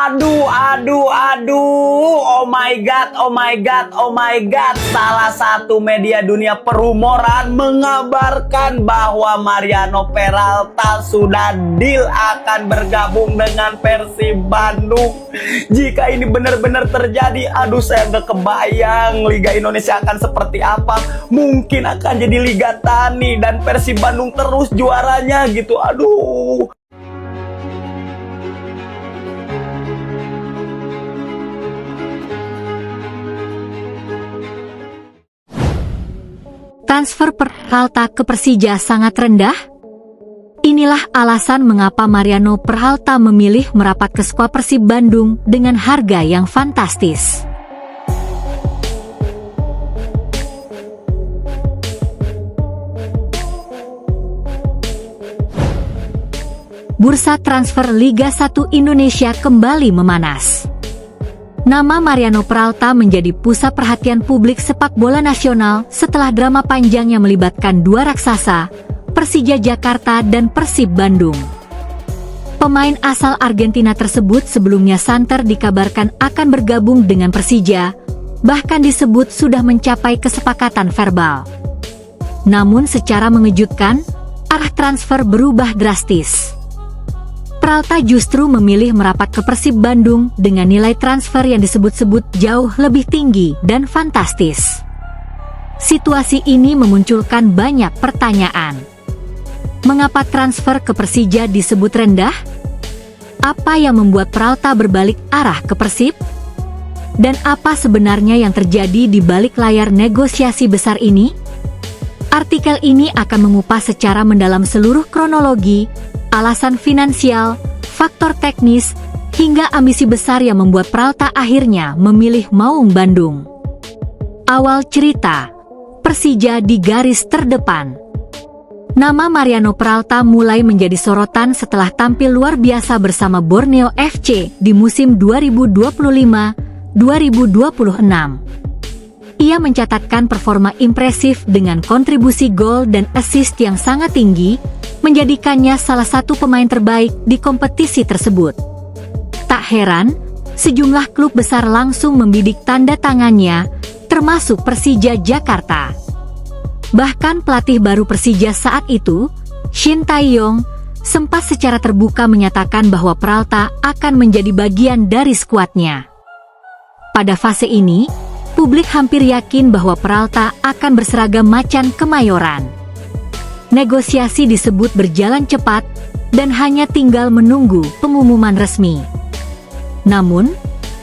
Aduh, oh my god. Salah satu media dunia perumoran mengabarkan bahwa Mariano Peralta sudah deal akan bergabung dengan Persib Bandung. Jika ini benar-benar terjadi, aduh saya nggak kebayang Liga Indonesia akan seperti apa. Mungkin akan jadi Liga Tani dan Persib Bandung terus juaranya gitu. Aduh. Transfer Peralta ke Persija sangat rendah? Inilah alasan mengapa Mariano Peralta memilih merapat ke skuad Persib Bandung dengan harga yang fantastis. Bursa transfer Liga 1 Indonesia kembali memanas. Nama Mariano Peralta menjadi pusat perhatian publik sepak bola nasional setelah drama panjang yang melibatkan dua raksasa, Persija Jakarta dan Persib Bandung. Pemain asal Argentina tersebut sebelumnya santer dikabarkan akan bergabung dengan Persija, bahkan disebut sudah mencapai kesepakatan verbal. Namun secara mengejutkan, arah transfer berubah drastis. Peralta justru memilih merapat ke Persib Bandung dengan nilai transfer yang disebut-sebut jauh lebih tinggi dan fantastis. Situasi ini memunculkan banyak pertanyaan. Mengapa transfer ke Persija disebut rendah? Apa yang membuat Peralta berbalik arah ke Persib? Dan apa sebenarnya yang terjadi di balik layar negosiasi besar ini? Artikel ini akan mengupas secara mendalam seluruh kronologi, alasan finansial, faktor teknis, hingga ambisi besar yang membuat Peralta akhirnya memilih Maung Bandung. Awal cerita, Persija di garis terdepan. Nama Mariano Peralta mulai menjadi sorotan setelah tampil luar biasa bersama Borneo FC di musim 2025-2026. Ia mencatatkan performa impresif dengan kontribusi gol dan assist yang sangat tinggi, menjadikannya salah satu pemain terbaik di kompetisi tersebut. Tak heran, sejumlah klub besar langsung membidik tanda tangannya, termasuk Persija Jakarta. Bahkan pelatih baru Persija saat itu, Shin Tae-yong, sempat secara terbuka menyatakan bahwa Peralta akan menjadi bagian dari skuadnya. Pada fase ini, publik hampir yakin bahwa Peralta akan berseragam macan Kemayoran. Negosiasi disebut berjalan cepat dan hanya tinggal menunggu pengumuman resmi. Namun,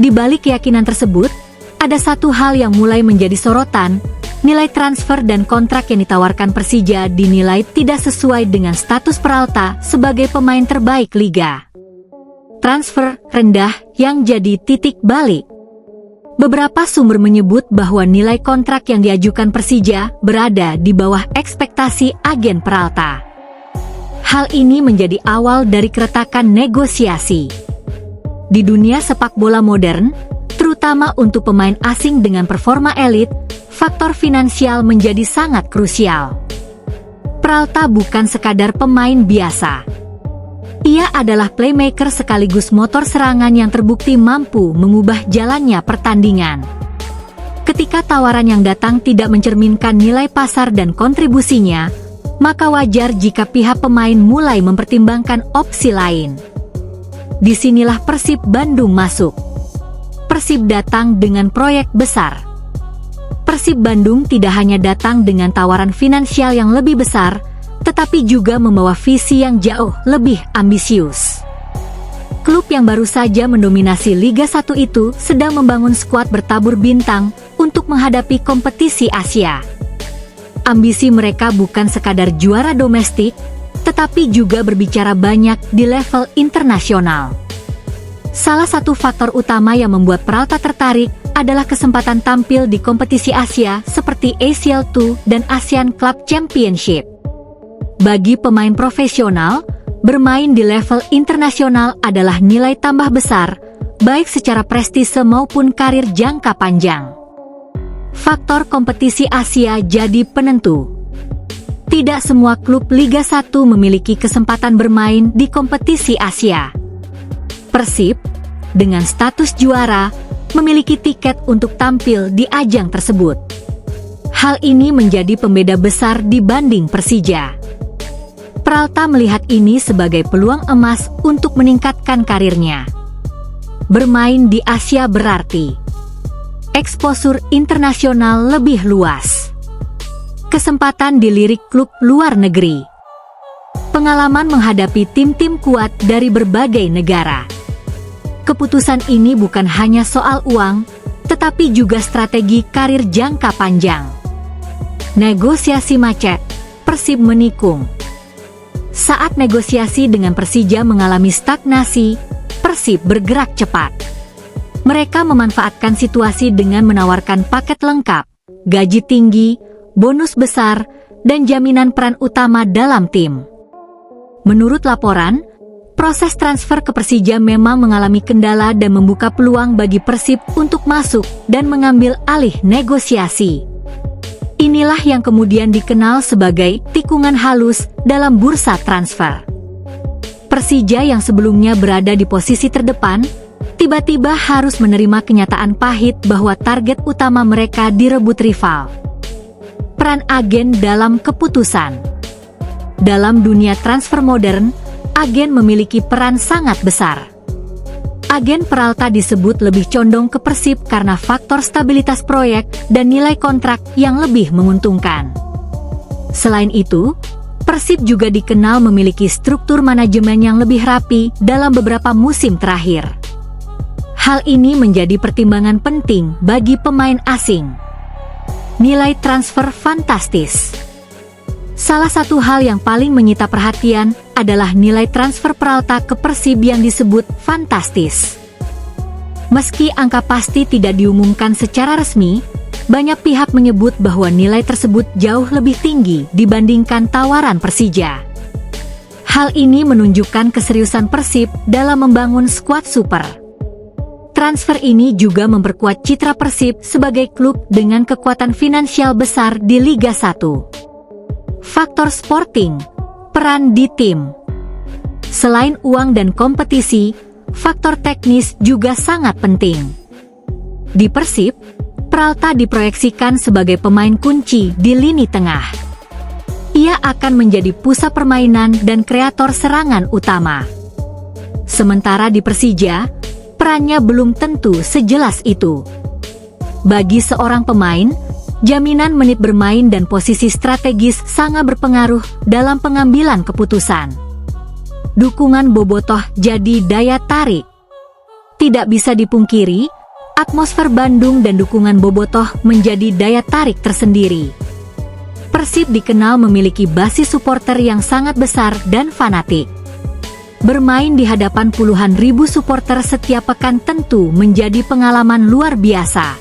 di balik keyakinan tersebut, ada satu hal yang mulai menjadi sorotan. Nilai transfer dan kontrak yang ditawarkan Persija dinilai tidak sesuai dengan status Peralta sebagai pemain terbaik liga. Transfer rendah yang jadi titik balik. Beberapa sumber menyebut bahwa nilai kontrak yang diajukan Persija berada di bawah ekspektasi agen Peralta. Hal ini menjadi awal dari keretakan negosiasi. Di dunia sepak bola modern, terutama untuk pemain asing dengan performa elit, faktor finansial menjadi sangat krusial. Peralta bukan sekadar pemain biasa. Ia adalah playmaker sekaligus motor serangan yang terbukti mampu mengubah jalannya pertandingan. Ketika tawaran yang datang tidak mencerminkan nilai pasar dan kontribusinya, maka wajar jika pihak pemain mulai mempertimbangkan opsi lain. Disinilah Persib Bandung masuk. Persib datang dengan proyek besar. Persib Bandung tidak hanya datang dengan tawaran finansial yang lebih besar, tetapi juga membawa visi yang jauh lebih ambisius. Klub yang baru saja mendominasi Liga 1 itu sedang membangun skuad bertabur bintang untuk menghadapi kompetisi Asia. Ambisi mereka bukan sekadar juara domestik, tetapi juga berbicara banyak di level internasional. Salah satu faktor utama yang membuat Peralta tertarik adalah kesempatan tampil di kompetisi Asia seperti ACL II dan ASEAN Club Championship. Bagi pemain profesional, bermain di level internasional adalah nilai tambah besar, baik secara prestise maupun karir jangka panjang. Faktor kompetisi Asia jadi penentu. Tidak semua klub Liga 1 memiliki kesempatan bermain di kompetisi Asia. Persib, dengan status juara, memiliki tiket untuk tampil di ajang tersebut. Hal ini menjadi pembeda besar dibanding Persija. Peralta melihat ini sebagai peluang emas untuk meningkatkan karirnya. Bermain di Asia berarti eksposur internasional lebih luas. Kesempatan dilirik klub luar negeri. Pengalaman menghadapi tim-tim kuat dari berbagai negara. Keputusan ini bukan hanya soal uang, tetapi juga strategi karir jangka panjang. Negosiasi macet, Persib menikung. Saat negosiasi dengan Persija mengalami stagnasi, Persib bergerak cepat. Mereka memanfaatkan situasi dengan menawarkan paket lengkap, gaji tinggi, bonus besar, dan jaminan peran utama dalam tim. Menurut laporan, proses transfer ke Persija memang mengalami kendala dan membuka peluang bagi Persib untuk masuk dan mengambil alih negosiasi. Inilah yang kemudian dikenal sebagai tikungan halus dalam bursa transfer. Persija yang sebelumnya berada di posisi terdepan, tiba-tiba harus menerima kenyataan pahit bahwa target utama mereka direbut rival. Peran agen dalam keputusan. Dalam dunia transfer modern, agen memiliki peran sangat besar. Agen Peralta disebut lebih condong ke Persib karena faktor stabilitas proyek dan nilai kontrak yang lebih menguntungkan. Selain itu, Persib juga dikenal memiliki struktur manajemen yang lebih rapi dalam beberapa musim terakhir. Hal ini menjadi pertimbangan penting bagi pemain asing. Nilai transfer fantastis. Salah satu hal yang paling menyita perhatian adalah nilai transfer Peralta ke Persib yang disebut fantastis. Meski angka pasti tidak diumumkan secara resmi, banyak pihak menyebut bahwa nilai tersebut jauh lebih tinggi dibandingkan tawaran Persija. Hal ini menunjukkan keseriusan Persib dalam membangun skuad super. Transfer ini juga memperkuat citra Persib sebagai klub dengan kekuatan finansial besar di Liga 1. Faktor sporting, peran di tim. Selain uang dan kompetisi, faktor teknis juga sangat penting. Di Persib, Peralta diproyeksikan sebagai pemain kunci di lini tengah. Ia akan menjadi pusat permainan dan kreator serangan utama. Sementara di Persija, perannya belum tentu sejelas itu. Bagi seorang pemain, jaminan menit bermain dan posisi strategis sangat berpengaruh dalam pengambilan keputusan. Dukungan bobotoh jadi daya tarik. Tidak bisa dipungkiri, atmosfer Bandung dan dukungan bobotoh menjadi daya tarik tersendiri. Persib dikenal memiliki basis supporter yang sangat besar dan fanatik. Bermain di hadapan puluhan ribu supporter setiap pekan tentu menjadi pengalaman luar biasa.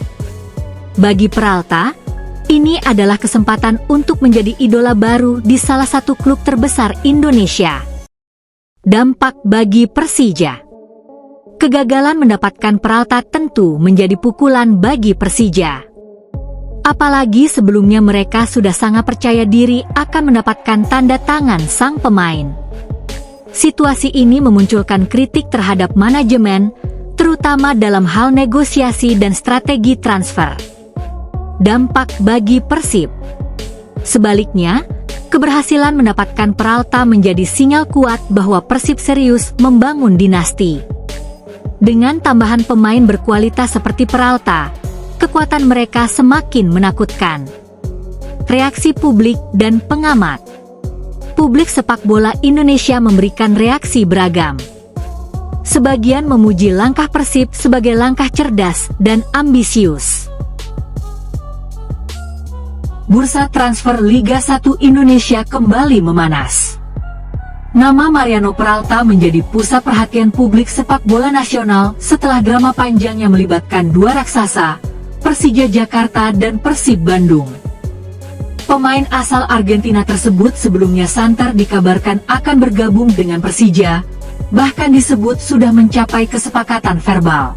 Bagi Peralta, ini adalah kesempatan untuk menjadi idola baru di salah satu klub terbesar Indonesia. Dampak bagi Persija. Kegagalan mendapatkan Peralta tentu menjadi pukulan bagi Persija. Apalagi sebelumnya mereka sudah sangat percaya diri akan mendapatkan tanda tangan sang pemain. Situasi ini memunculkan kritik terhadap manajemen, terutama dalam hal negosiasi dan strategi transfer. Dampak bagi Persib. Sebaliknya, keberhasilan mendapatkan Peralta menjadi sinyal kuat bahwa Persib serius membangun dinasti. Dengan tambahan pemain berkualitas seperti Peralta, kekuatan mereka semakin menakutkan. Reaksi publik dan pengamat. Publik sepak bola Indonesia memberikan reaksi beragam. Sebagian memuji langkah Persib sebagai langkah cerdas dan ambisius. Bursa transfer Liga 1 Indonesia kembali memanas. Nama Mariano Peralta menjadi pusat perhatian publik sepak bola nasional setelah drama panjang yang melibatkan dua raksasa, Persija Jakarta dan Persib Bandung. Pemain asal Argentina tersebut sebelumnya santer dikabarkan akan bergabung dengan Persija, bahkan disebut sudah mencapai kesepakatan verbal.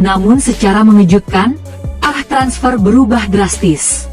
Namun secara mengejutkan, arah transfer berubah drastis.